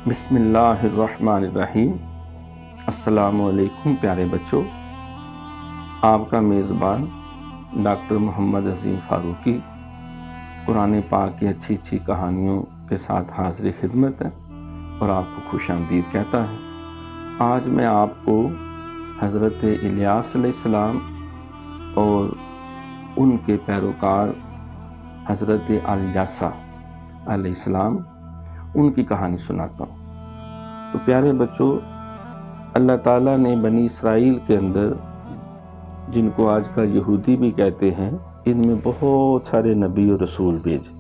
بسم اللہ الرحمن الرحیم۔ السلام علیکم پیارے بچوں، آپ کا میزبان ڈاکٹر محمد عظیم فاروقی قرآن پاک کی اچھی اچھی کہانیوں کے ساتھ حاضر خدمت ہے اور آپ کو خوش آمدید کہتا ہے۔ آج میں آپ کو حضرت الیاس علیہ السلام اور ان کے پیروکار حضرت الیاسا علیہ السلام ان کی کہانی سناتا ہوں۔ تو پیارے بچوں، اللہ تعالیٰ نے بنی اسرائیل کے اندر، جن کو آج کل یہودی بھی کہتے ہیں، ان میں بہت سارے نبی اور رسول بھیجے،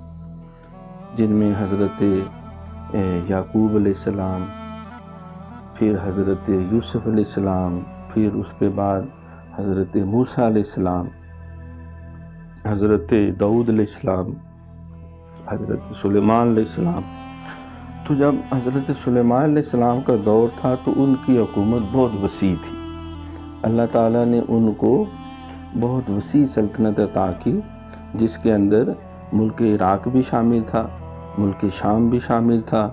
جن میں حضرت یعقوب علیہ السلام، پھر حضرت یوسف علیہ السلام، پھر اس کے بعد حضرت موسیٰ علیہ السلام، حضرت داؤد علیہ السلام، حضرت سلیمان علیہ السلام۔ تو جب حضرت سلیمان علیہ السلام کا دور تھا تو ان کی حکومت بہت وسیع تھی۔ اللہ تعالیٰ نے ان کو بہت وسیع سلطنت عطا کی، جس کے اندر ملک عراق بھی شامل تھا، ملک شام بھی شامل تھا،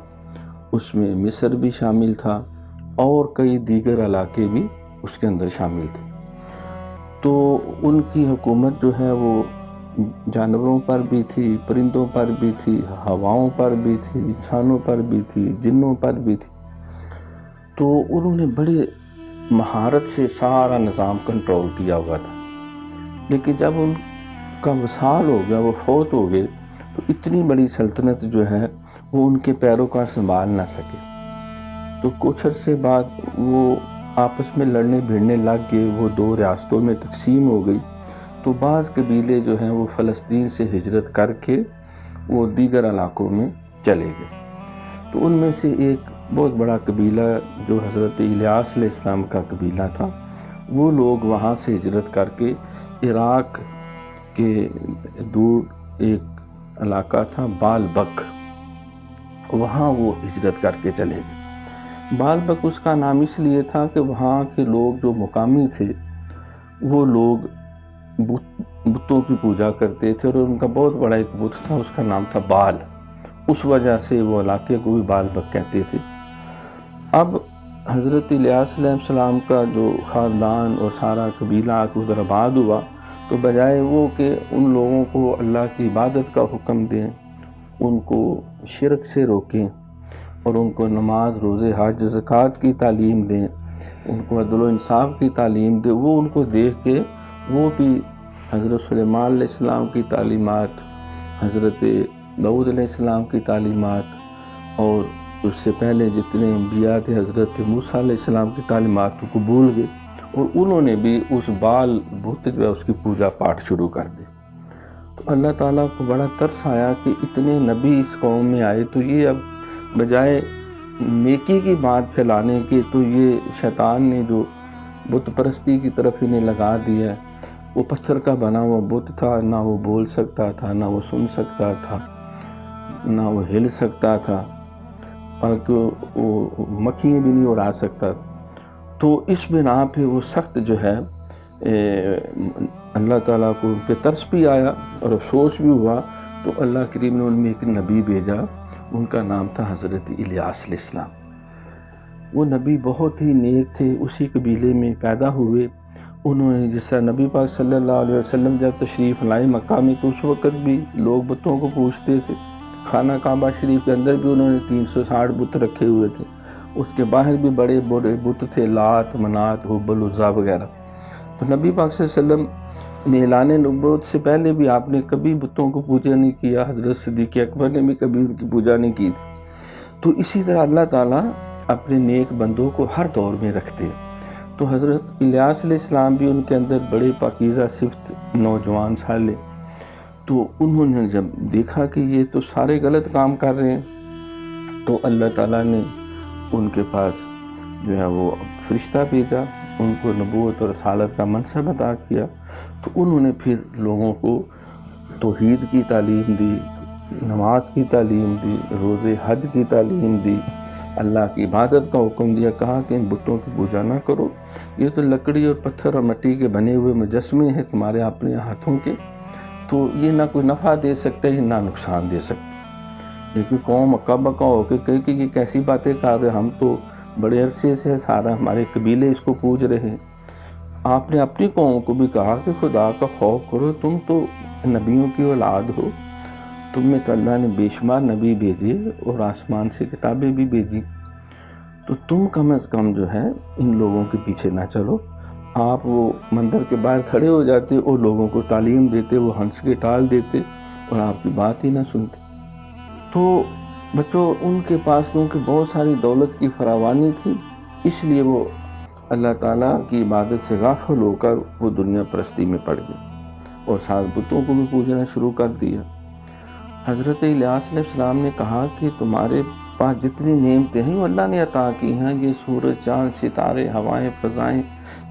اس میں مصر بھی شامل تھا اور کئی دیگر علاقے بھی اس کے اندر شامل تھے۔ تو ان کی حکومت جو ہے وہ جانوروں پر بھی تھی، پرندوں پر بھی تھی، ہواؤں پر بھی تھی، انسانوں پر بھی تھی، جنوں پر بھی تھی۔ تو انہوں نے بڑے مہارت سے سارا نظام کنٹرول کیا ہوا تھا، لیکن جب ان کا وصال ہو گیا، وہ فوت ہو گئے، تو اتنی بڑی سلطنت جو ہے وہ ان کے پیروکار سنبھال نہ سکے۔ تو کچھ عرصے بعد وہ آپس میں لڑنے بھیڑنے لگ گئے، وہ دو ریاستوں میں تقسیم ہو گئی۔ تو بعض قبیلے جو ہیں وہ فلسطین سے ہجرت کر کے وہ دیگر علاقوں میں چلے گئے۔ تو ان میں سے ایک بہت بڑا قبیلہ جو حضرت الیاس علیہ السلام کا قبیلہ تھا، وہ لوگ وہاں سے ہجرت کر کے عراق کے دور ایک علاقہ تھا بال بک، وہاں وہ ہجرت کر کے چلے گئے۔ بال بک اس کا نام اس لیے تھا کہ وہاں کے لوگ جو مقامی تھے وہ لوگ بتوں کی پوجا کرتے تھے، اور ان کا بہت بڑا ایک بت تھا، اس کا نام تھا بال۔ اس وجہ سے وہ علاقے کو بھی بال بک کہتے تھے۔ اب حضرت الیاس علیہ السلام کا جو خاندان اور سارا قبیلہ ادھر آباد ہوا، تو بجائے وہ کہ ان لوگوں کو اللہ کی عبادت کا حکم دیں، ان کو شرک سے روکیں اور ان کو نماز، روزے، حج، زکوٰۃ کی تعلیم دیں، ان کو عدل و انصاف کی تعلیم دیں، وہ ان کو دیکھ کے وہ بھی حضرت سلیمان علیہ السلام کی تعلیمات، حضرت داؤد علیہ السلام کی تعلیمات اور اس سے پہلے جتنے انبیاء تھے حضرت موسیٰ علیہ السلام کی تعلیمات کو قبول گئے، اور انہوں نے بھی اس بال بت جو ہے اس کی پوجا پاٹ شروع کر دی۔ تو اللہ تعالیٰ کو بڑا ترس آیا کہ اتنے نبی اس قوم میں آئے، تو یہ اب بجائے نیکی کی بات پھیلانے کے تو یہ شیطان نے جو بت پرستی کی طرف انہیں لگا دیا ہے۔ وہ پتھر کا بنا ہوا بت تھا، نہ وہ بول سکتا تھا، نہ وہ سن سکتا تھا، نہ وہ ہل سکتا تھا، بلکہ وہ مکھیاں بھی نہیں اڑا سکتا تھا۔ تو اس بنا پہ وہ سخت جو ہے اللہ تعالیٰ کو ان پہ ترس بھی آیا اور افسوس بھی ہوا۔ تو اللہ کریم نے ان میں ایک نبی بھیجا، ان کا نام تھا حضرت الیاس علیہ السلام۔ وہ نبی بہت ہی نیک تھے، اسی قبیلے میں پیدا ہوئے۔ انہوں نے جس طرح نبی پاک صلی اللہ علیہ وسلم جب تشریف لائے مکہ میں، تو اس وقت بھی لوگ بتوں کو پوجتے تھے۔ خانہ کعبہ شریف کے اندر بھی انہوں نے 360 بت رکھے ہوئے تھے، اس کے باہر بھی بڑے بڑے بت تھے، لات، منات، حبل، عزا وغیرہ۔ تو نبی پاک صلی اللہ علیہ وسلم نے اعلان نبوت سے پہلے بھی آپ نے کبھی بتوں کو پوجا نہیں کیا، حضرت صدیق اکبر نے بھی کبھی ان کی پوجا نہیں کی تھی۔ تو اسی طرح اللہ تعالیٰ اپنے نیک بندوں کو ہر دور میں رکھتے ہیں۔ تو حضرت الیاس علیہ السلام بھی ان کے اندر بڑے پاکیزہ صفت نوجوان سالے۔ تو انہوں نے جب دیکھا کہ یہ تو سارے غلط کام کر رہے ہیں، تو اللہ تعالیٰ نے ان کے پاس جو ہے وہ فرشتہ بھیجا، ان کو نبوت اور رسالت کا منصب عطا کیا۔ تو انہوں نے پھر لوگوں کو توحید کی تعلیم دی، نماز کی تعلیم دی، روزے حج کی تعلیم دی، اللہ کی عبادت کا حکم دیا، کہا کہ ان بتوں کی پوجا نہ کرو، یہ تو لکڑی اور پتھر اور مٹی کے بنے ہوئے مجسمے ہیں تمہارے اپنے ہاتھوں کے، تو یہ نہ کوئی نفع دے سکتے ہیں نہ نقصان دے سکتے۔ لیکن قوم اکا بکا ہو کے کہے کہ یہ کیسی باتیں کر رہے، ہم تو بڑے عرصے سے سارا ہمارے قبیلے اس کو پوج رہے ہیں۔ آپ نے اپنی قوم کو بھی کہا کہ خدا کا خوف کرو، تم تو نبیوں کی اولاد ہو، تم میں تو اللہ نے بے شمار نبی بھیجے اور آسمان سے کتابیں بھی بھیجی، تو تم کم از کم جو ہے ان لوگوں کے پیچھے نہ چلو۔ آپ وہ مندر کے باہر کھڑے ہو جاتے اور لوگوں کو تعلیم دیتے، وہ ہنس کے ٹال دیتے اور آپ کی بات ہی نہ سنتے۔ تو بچوں، ان کے پاس کیونکہ بہت ساری دولت کی فراوانی تھی، اس لیے وہ اللہ تعالیٰ کی عبادت سے غافل ہو کر وہ دنیا پرستی میں پڑ گئے اور سات بتوں کو بھی پوجنا شروع کر دیا۔ حضرت الیاس علیہ السلام نے کہا کہ تمہارے پاس جتنی نعمتیں ہیں وہ اللہ نے عطا کی ہیں، یہ سورج، چاند، ستارے، ہوائیں، فضائیں،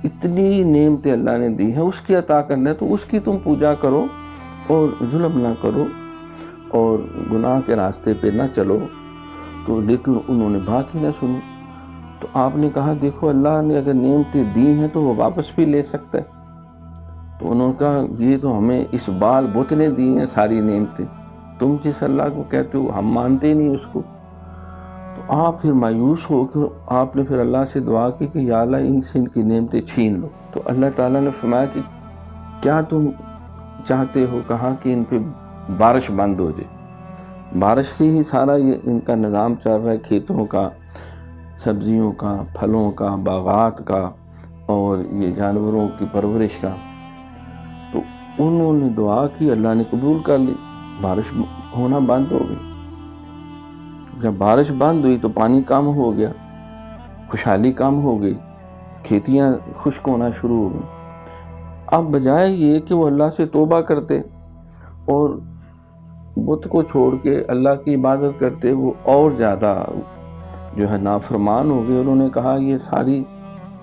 اتنی نعمتیں اللہ نے دی ہیں، اس کی عطا کرنا ہے تو اس کی تم پوجا کرو اور ظلم نہ کرو اور گناہ کے راستے پہ نہ چلو۔ تو لیکن انہوں نے بات ہی نہ سنی۔ تو آپ نے کہا دیکھو، اللہ نے اگر نعمتیں دی ہیں تو وہ واپس بھی لے سکتا ہے۔ تو انہوں نے کہا یہ تو ہمیں اس بال بت نے دی ہیں ساری نعمتیں، تم جس اللہ کو کہتے ہو ہم مانتے ہی نہیں اس کو۔ تو آپ پھر مایوس ہو کے آپ نے پھر اللہ سے دعا کی کہ یا اللہ ان سے ان کی نعمتیں چھین لو۔ تو اللہ تعالیٰ نے فرمایا کہ کیا تم چاہتے ہو؟ کہا کہ ان پہ بارش بند ہو جائے۔ بارش سے ہی سارا یہ ان کا نظام چل رہا ہے، کھیتوں کا، سبزیوں کا، پھلوں کا، باغات کا اور یہ جانوروں کی پرورش کا۔ تو انہوں نے دعا کی، اللہ نے قبول کر لی، بارش ہونا بند ہو گئی۔ جب بارش بند ہوئی تو پانی کم ہو گیا، خوشحالی کم ہو گئی، کھیتیاں خشک ہونا شروع ہو گئیں۔ اب بجائے یہ کہ وہ اللہ سے توبہ کرتے اور بت کو چھوڑ کے اللہ کی عبادت کرتے، وہ اور زیادہ جو ہے نافرمان ہو گئے۔ انہوں نے کہا یہ ساری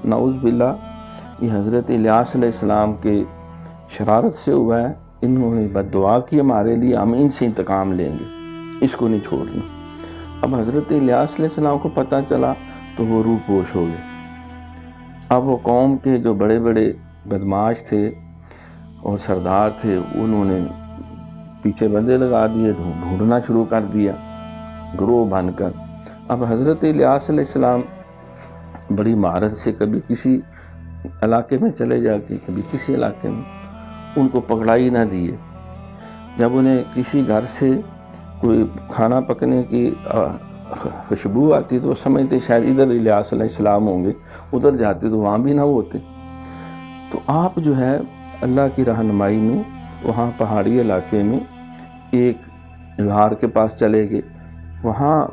نعوذ باللہ یہ حضرت الیاس علیہ السلام کے شرارت سے ہوا ہے، انہوں نے بد دعا کی ہمارے لیے، ہم ان سے انتقام لیں گے، اس کو نہیں چھوڑنا۔ اب حضرت الیاس علیہ السلام کو پتہ چلا تو وہ روح پوش ہو گئے۔ اب وہ قوم کے جو بڑے بڑے بدماش تھے اور سردار تھے، انہوں نے پیچھے بندے لگا دیے، ڈھونڈنا شروع کر دیا گروہ بن کر۔ اب حضرت الیاس علیہ السلام بڑی مہارت سے کبھی کسی علاقے میں چلے جا کے، کبھی کسی علاقے میں، ان کو پکڑائی نہ دیے۔ جب انہیں کسی گھر سے کوئی کھانا پکنے کی خوشبو آتی تو وہ سمجھتے شاید ادھر الیاس علیہ السلام ہوں گے، ادھر جاتے تو وہاں بھی نہ ہوتے۔ تو آپ جو ہے اللہ کی رہنمائی میں وہاں پہاڑی علاقے میں ایک غار کے پاس چلے گئے۔ وہاں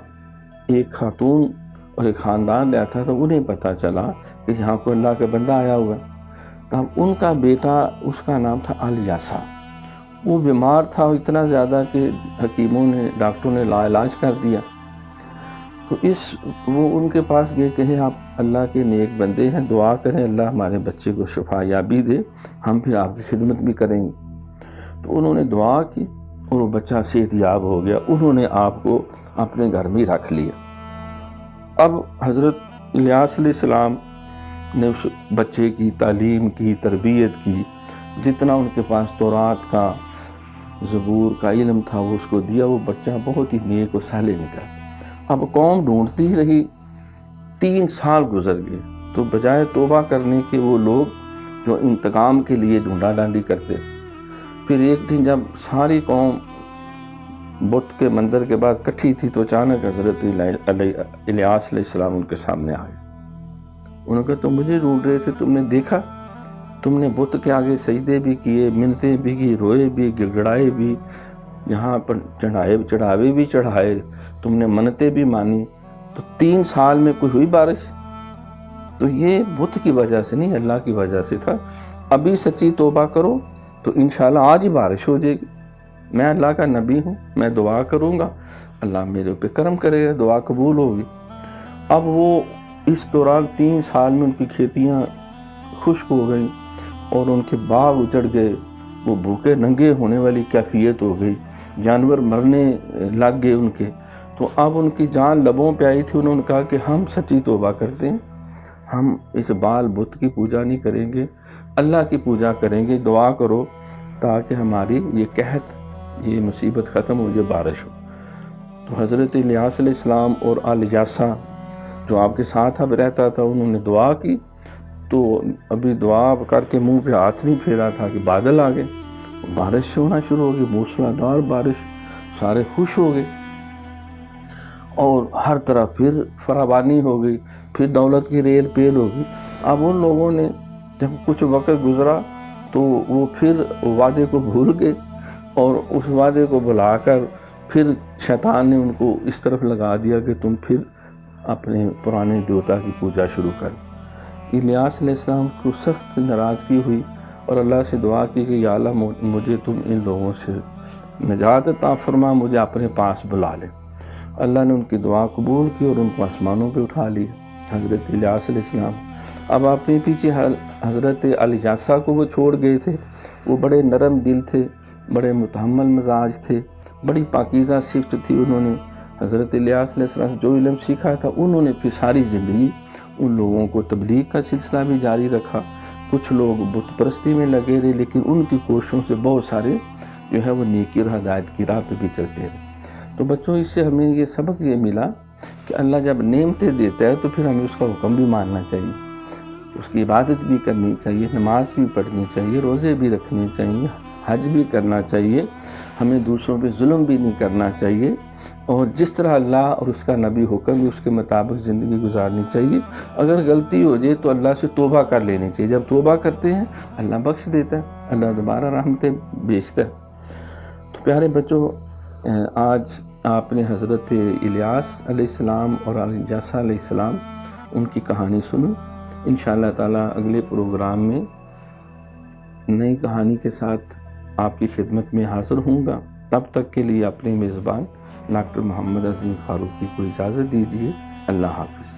ایک خاتون اور ایک خاندان رہتا تھا، انہیں پتہ چلا کہ یہاں کو اللہ کا بندہ آیا ہوا۔ تب ان کا بیٹا، اس کا نام تھا الیاسا، وہ بیمار تھا اتنا زیادہ کہ حکیموں نے، ڈاکٹروں نے لا علاج کر دیا۔ تو وہ ان کے پاس گئے، کہے آپ اللہ کے نیک بندے ہیں، دعا کریں اللہ ہمارے بچے کو شفا یابی دے، ہم پھر آپ کی خدمت بھی کریں گے۔ تو انہوں نے دعا کی اور وہ بچہ صحت یاب ہو گیا۔ انہوں نے آپ کو اپنے گھر میں رکھ لیا۔ اب حضرت الیاس علیہ السلام نے اس بچے کی تعلیم کی، تربیت کی، جتنا ان کے پاس تورات کا، زبور کا علم تھا وہ اس کو دیا۔ وہ بچہ بہت ہی نیک و صالح نکلا۔ اب قوم ڈھونڈتی ہی رہی، 3 سال گزر گئے۔ تو بجائے توبہ کرنے کے وہ لوگ جو انتقام کے لیے ڈھونڈا ڈانڈی کرتے، پھر ایک دن جب ساری قوم بت کے مندر کے بعد کٹھی تھی تو اچانک حضرت الیاس علیہ السلام ان کے سامنے آئے۔ انہوں نے کہا تم مجھے ڈھونڈ رہے تھے، تم نے دیکھا، تم نے بت کے آگے سجدے بھی کیے، منتیں بھی کی، روئے بھی، گڑگڑائے بھی، یہاں پر چڑھاوے بھی چڑھائے، تم نے منتیں بھی مانی، تو 3 سال میں کوئی ہوئی بارش؟ تو یہ بت کی وجہ سے نہیں، اللہ کی وجہ سے تھا۔ ابھی سچی توبہ کرو تو انشاءاللہ آج ہی بارش ہو جائے گی۔ میں اللہ کا نبی ہوں، میں دعا کروں گا، اللہ میرے اوپر کرم کرے گا، دعا قبول ہوگی۔ اب وہ اس دوران 3 سال میں ان کی کھیتیاں خشک ہو گئیں اور ان کے باغ اجڑ گئے، وہ بھوکے ننگے ہونے والی کیفیت ہو گئی، جانور مرنے لگ گئے ان کے۔ تو اب ان کی جان لبوں پہ آئی تھی، انہوں نے کہا کہ ہم سچی توبہ کرتے ہیں، ہم اس بال بت کی پوجا نہیں کریں گے، اللہ کی پوجا کریں گے، دعا کرو تاکہ ہماری یہ قحط، یہ مصیبت ختم ہو جائے، بارش ہو۔ تو حضرت الیاس علیہ السلام اور آل یاسا جو آپ کے ساتھ اب رہتا تھا، انہوں نے دعا کی، تو ابھی دعا کر کے منہ پہ ہاتھ نہیں پھیرا تھا کہ بادل آ گئے، بارش ہونا شروع ہو گئی، موسلادھار بارش، سارے خوش ہو گئے اور ہر طرف پھر فراوانی ہو گئی، پھر دولت کی ریل پیل ہو گئی۔ اب ان لوگوں نے جب کچھ وقت گزرا تو وہ پھر وعدے کو بھول گئے، اور اس وعدے کو بلا کر پھر شیطان نے ان کو اس طرف لگا دیا کہ تم پھر اپنے پرانے دیوتا کی پوجا شروع کر۔ الیاس علیہ السلام کو سخت ناراضگی ہوئی اور اللہ سے دعا کی کہ یا اللہ مجھے تم ان لوگوں سے نجات عطا فرما، مجھے اپنے پاس بلا لے۔ اللہ نے ان کی دعا قبول کی اور ان کو آسمانوں پہ اٹھا لیا، حضرت الیاس علیہ السلام۔ اب اپنے پیچھے حضرت الیاسا کو وہ چھوڑ گئے تھے، وہ بڑے نرم دل تھے، بڑے متحمل مزاج تھے، بڑی پاکیزہ صفت تھی۔ انہوں نے حضرت الیاس علیہ السلام جو علم سیکھا تھا، انہوں نے پھر ساری زندگی ان لوگوں کو تبلیغ کا سلسلہ بھی جاری رکھا۔ کچھ لوگ بت پرستی میں لگے رہے، لیکن ان کی کوششوں سے بہت سارے جو ہے وہ نیکی اور ہدایت کی راہ پہ بھی چلتے رہے۔ تو بچوں، اس سے ہمیں یہ سبق یہ ملا کہ اللہ جب نعمتیں دیتا ہے تو پھر ہمیں اس کا حکم بھی ماننا چاہیے، اس کی عبادت بھی کرنی چاہیے، نماز بھی پڑھنی چاہیے، روزے بھی رکھنے چاہیے، حج بھی کرنا چاہیے، ہمیں دوسروں پہ ظلم بھی نہیں کرنا چاہیے، اور جس طرح اللہ اور اس کا نبی حکم بھی اس کے مطابق زندگی گزارنی چاہیے۔ اگر غلطی ہو جائے تو اللہ سے توبہ کر لینی چاہیے، جب توبہ کرتے ہیں اللہ بخش دیتا ہے، اللہ دوبارہ رحمتیں بھیجتا ہے۔ تو پیارے بچوں، آج آپ نے حضرت الیاس علیہ السلام اور الیاسا علیہ السلام ان کی کہانی سنی۔ انشاءاللہ تعالیٰ اگلے پروگرام میں نئی کہانی کے ساتھ آپ کی خدمت میں حاضر ہوں گا۔ تب تک کے لیے اپنے میزبان ڈاکٹر محمد عظیم فاروقی کو اجازت دیجیے۔ اللہ حافظ۔